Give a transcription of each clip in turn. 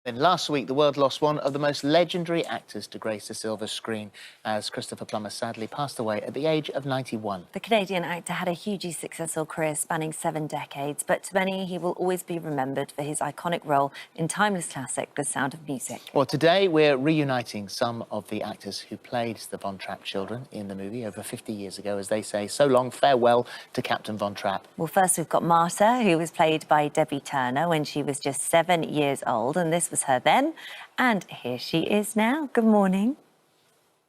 Then last week, the world lost one of the most legendary actors to grace the silver screen as Christopher Plummer sadly passed away at the age of 91. The Canadian actor had a hugely successful career spanning 7 decades, but to many, he will always be remembered for his iconic role in timeless classic, The Sound of Music. Well, today we're reuniting some of the actors who played the Von Trapp children in the movie over 50 years ago, as they say, so long, farewell to Captain Von Trapp. Well, first we've got Marta, who was played by Debbie Turner when she was just 7 years old, and this was her then, and here she is now. Good morning.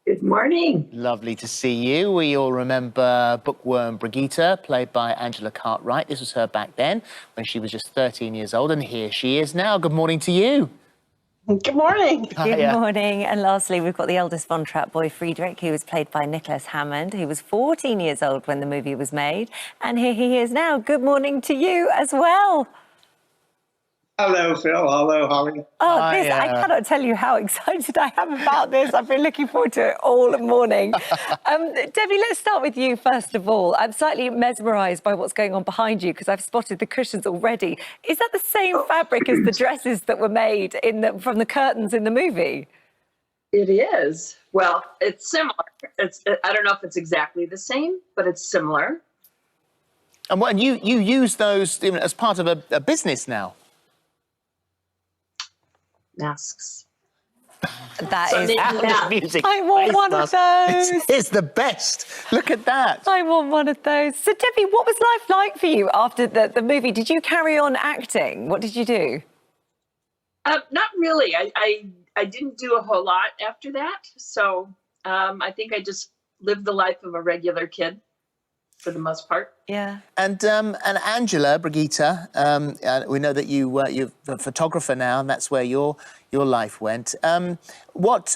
Good morning. Lovely to see you. We all remember bookworm Brigitte, played by Angela Cartwright. This was her back then, when she was just 13 years old, and here she is now. Good morning to you. Good morning. Good morning. And lastly, we've got the eldest Von Trapp boy, Friedrich, who was played by Nicholas Hammond, who was 14 years old when the movie was made. And here he is now. Good morning to you as well. Hello, Phil. Hello, Holly. Oh, I cannot tell you how excited I am about this. I've been looking forward to it all morning. Debbie, let's start with you first of all. I'm slightly mesmerised by what's going on behind you because I've spotted the cushions already. Is that the same fabric as the dresses that were made from the curtains in the movie? It is. Well, it's similar. I don't know if it's exactly the same, but it's similar. And you use those as part of a business now? Masks. That is music. I want one of those. It's the best. Look at that. I want one of those. So, Debbie, what was life like for you after the movie? Did you carry on acting? What did you do? Not really. I didn't do a whole lot after that. So I think I just lived the life of a regular kid for the most part. Yeah. And Angela, Brigitte, we know that you're a photographer now, and that's where your life went. Let's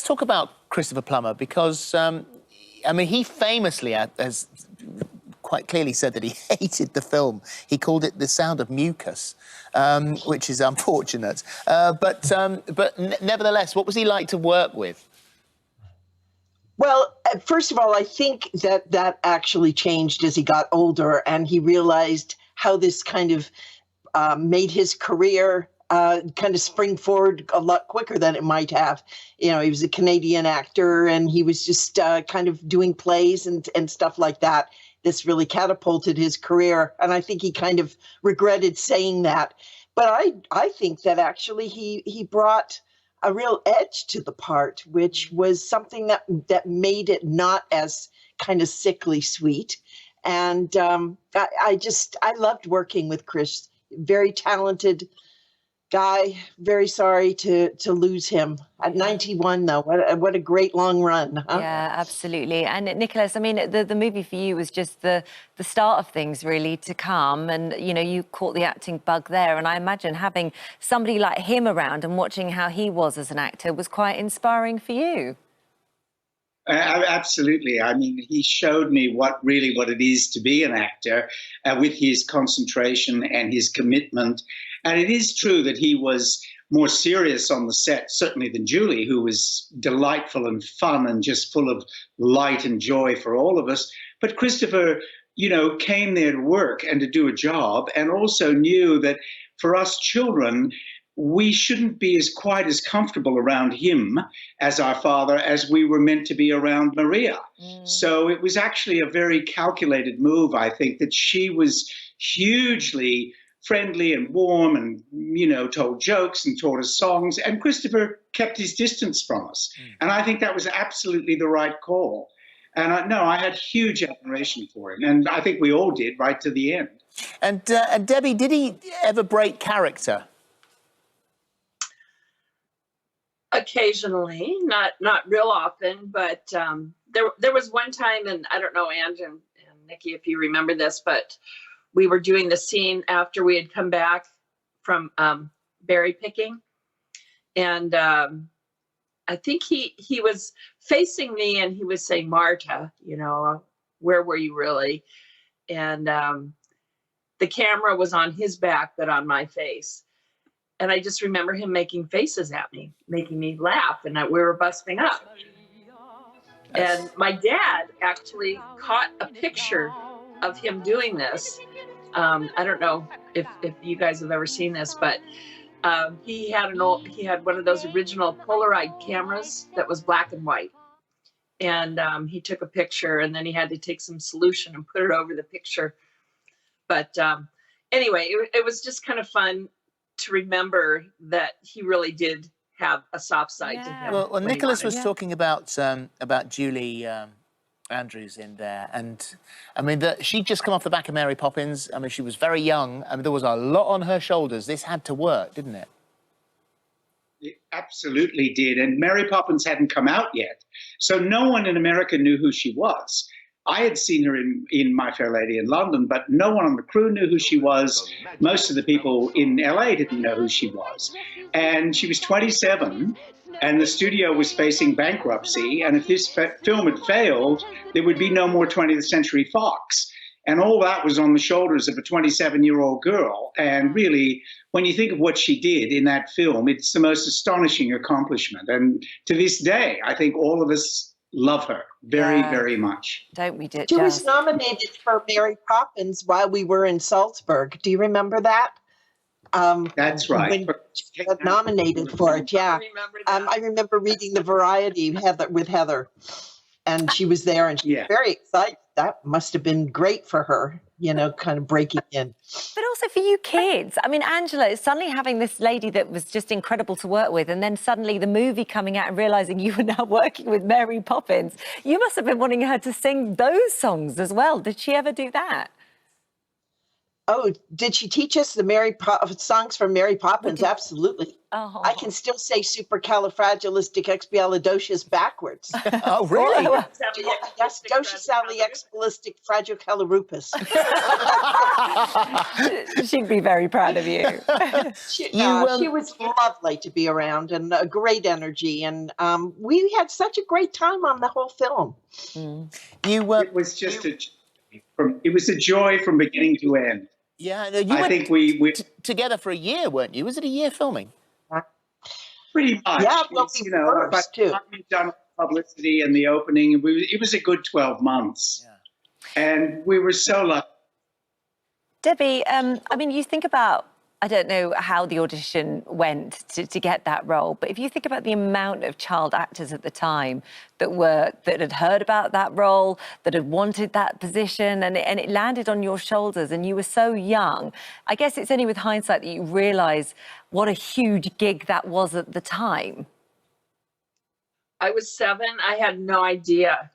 talk about Christopher Plummer, because I mean, he famously has quite clearly said that he hated the film. He called it The Sound of Mucus, which is unfortunate. But nevertheless, what was he like to work with? Well, first of all, I think that actually changed as he got older, and he realized how this kind of made his career kind of spring forward a lot quicker than it might have. You know, he was a Canadian actor, and he was just kind of doing plays and stuff like that. This really catapulted his career, and I think he kind of regretted saying that. But I think that actually he brought a real edge to the part, which was something that made it not as kind of sickly sweet. And I loved working with Chris. Very talented guy. Very sorry to lose him at 91, though. What a great long run. Huh? Yeah, absolutely. And Nicholas, I mean, the movie for you was just the start of things really to come. And, you know, you caught the acting bug there. And I imagine having somebody like him around and watching how he was as an actor was quite inspiring for you. Absolutely. I mean, he showed me what it is to be an actor with his concentration and his commitment. And it is true that he was more serious on the set, certainly, than Julie, who was delightful and fun and just full of light and joy for all of us. But Christopher, you know, came there to work and to do a job, and also knew that for us children, we shouldn't be quite as comfortable around him as our father as we were meant to be around Maria. So it was actually a very calculated move, I think, that she was hugely friendly and warm and, you know, told jokes and taught us songs, and Christopher kept his distance from us. And I think that was absolutely the right call. And I had huge admiration for him, and I think we all did right to the end. And Debbie, did he ever break character? Occasionally, not real often, but there was one time, and I don't know, Ange and Nikki, if you remember this, but we were doing the scene after we had come back from berry picking, and I think he was facing me, and he was saying, "Marta, you know, where were you really?" And the camera was on his back, but on my face. And I just remember him making faces at me, making me laugh, and we were busting up. And my dad actually caught a picture of him doing this. I don't know if you guys have ever seen this, but he had one of those original Polaroid cameras that was black and white. And he took a picture, and then he had to take some solution and put it over the picture. But anyway, it was just kind of fun to remember that he really did have a soft side to him. Well, Nicholas was talking about Julie Andrews in there, and I mean, she'd just come off the back of Mary Poppins. I mean, she was very young. I mean, there was a lot on her shoulders. This had to work, didn't it? It absolutely did. And Mary Poppins hadn't come out yet. So no one in America knew who she was. I had seen her in My Fair Lady in London, but no one on the crew knew who she was. Most of the people in LA didn't know who she was. And she was 27, and the studio was facing bankruptcy. And if this film had failed, there would be no more 20th Century Fox. And all that was on the shoulders of a 27-year-old girl. And really, when you think of what she did in that film, it's the most astonishing accomplishment. And to this day, I think all of us love her very, very much. Don't we, She was nominated for Mary Poppins while we were in Salzburg. Do you remember that? That's right. When she got nominated for it, yeah. I remember reading the Variety with Heather, and she was there, and she was very excited. That must have been great for her, you know, kind of breaking in. But also for you kids. I mean, Angela is suddenly having this lady that was just incredible to work with, and then suddenly the movie coming out and realising you were now working with Mary Poppins. You must have been wanting her to sing those songs as well. Did she ever do that? Oh, did she teach us the songs from Mary Poppins? Absolutely. Oh. I can still say supercalifragilisticexpialidocious backwards. Oh, really? Yes, docious-expialidocious-fragilisticexpialidocious. She'd be very proud of you. She was lovely to be around, and a great energy, and we had such a great time on the whole film. It was just it was a joy from beginning to end. Yeah, I think we together for a year, weren't you? Was it a year filming? Pretty much. Yeah, well, too. We've done publicity and the opening. It was a good 12 months. Yeah. And we were so lucky. Debbie, I mean, you think about, I don't know how the audition went to get that role, but if you think about the amount of child actors at the time that had heard about that role, that had wanted that position, and it landed on your shoulders, and you were so young, I guess it's only with hindsight that you realise what a huge gig that was at the time. I was 7. I had no idea.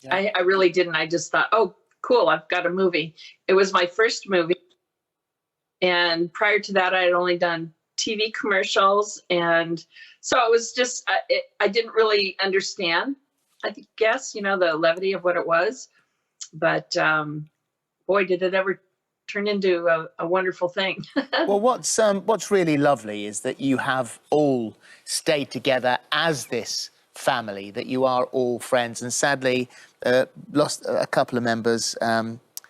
Yeah. I really didn't. I just thought, oh, cool, I've got a movie. It was my first movie. And prior to that, I had only done TV commercials. And so it was just, I didn't really understand, I guess, you know, the levity of what it was. But boy, did it ever turn into a wonderful thing. Well, what's really lovely is that you have all stayed together as this family, that you are all friends. And sadly, lost a couple of members.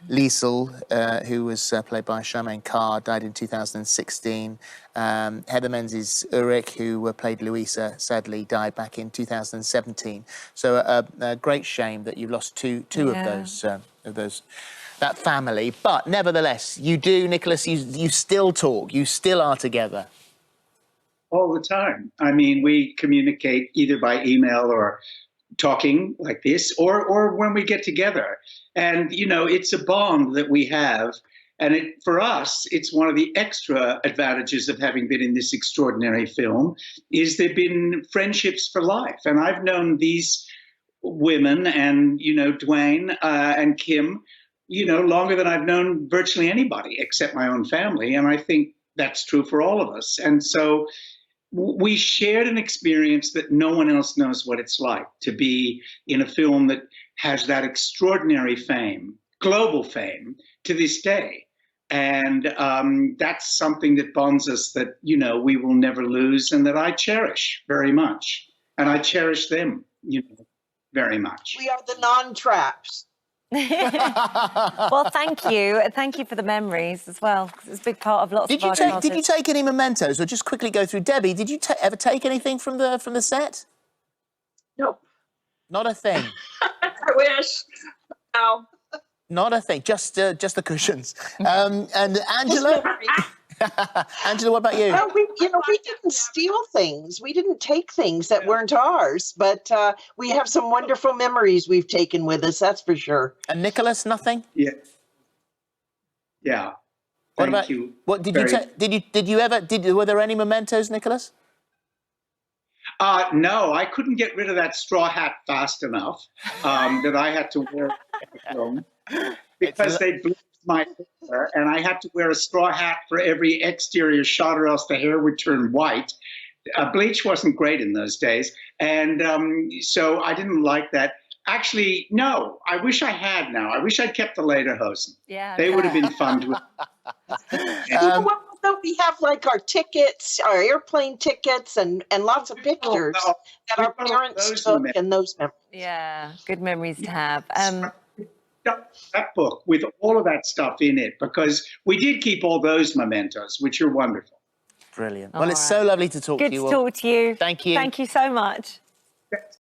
Liesl, who was played by Charmaine Carr, died in 2016. Heather Menzies-Ulrich, who played Louisa, sadly died back in 2017. So a great shame that you've lost two of those that family. But nevertheless, you do, Nicholas. You still talk. You still are together. All the time. I mean, we communicate either by email or talking like this, or when we get together. And, you know, it's a bond that we have. And for us, it's one of the extra advantages of having been in this extraordinary film, is there have been friendships for life. And I've known these women and, you know, Dwayne and Kim, you know, longer than I've known virtually anybody except my own family. And I think that's true for all of us. And so we shared an experience that no one else knows what it's like to be in a film that has that extraordinary fame, global fame, to this day. And that's something that bonds us that, you know, we will never lose, and that I cherish very much. And I cherish them, you know, very much. We are the non-traps. Well, thank you. Thank you for the memories as well, because it's a big part of lots of our childhood. Did you take any mementos, or just quickly go through? Debbie, did you ever take anything from the set? Nope. Not a thing. I wish. No. Not a thing. Just the cushions. And Angela. Angela, what about you? Well, we didn't steal things. We didn't take things that weren't ours, but we have some wonderful memories we've taken with us. That's for sure. And Nicholas, nothing? Yeah. Yeah. What Thank about you. what did Very- were there any mementos, Nicholas? No, I couldn't get rid of that straw hat fast enough that I had to wear the film because they bleached my hair, and I had to wear a straw hat for every exterior shot, or else the hair would turn white. Bleach wasn't great in those days, and so I didn't like that. Actually, no, I wish I had now. I wish I'd kept the lederhosen. Yeah, They would have been fun to Well, don't we have like our tickets, our airplane tickets, and lots of pictures that our parents took and those memories. Yeah, good memories to have. That book with all of that stuff in it, because we did keep all those mementos, which are wonderful. Brilliant. All Well, it's right. so lovely to talk Good to you to all. talk to you. Thank you. Thank you so much.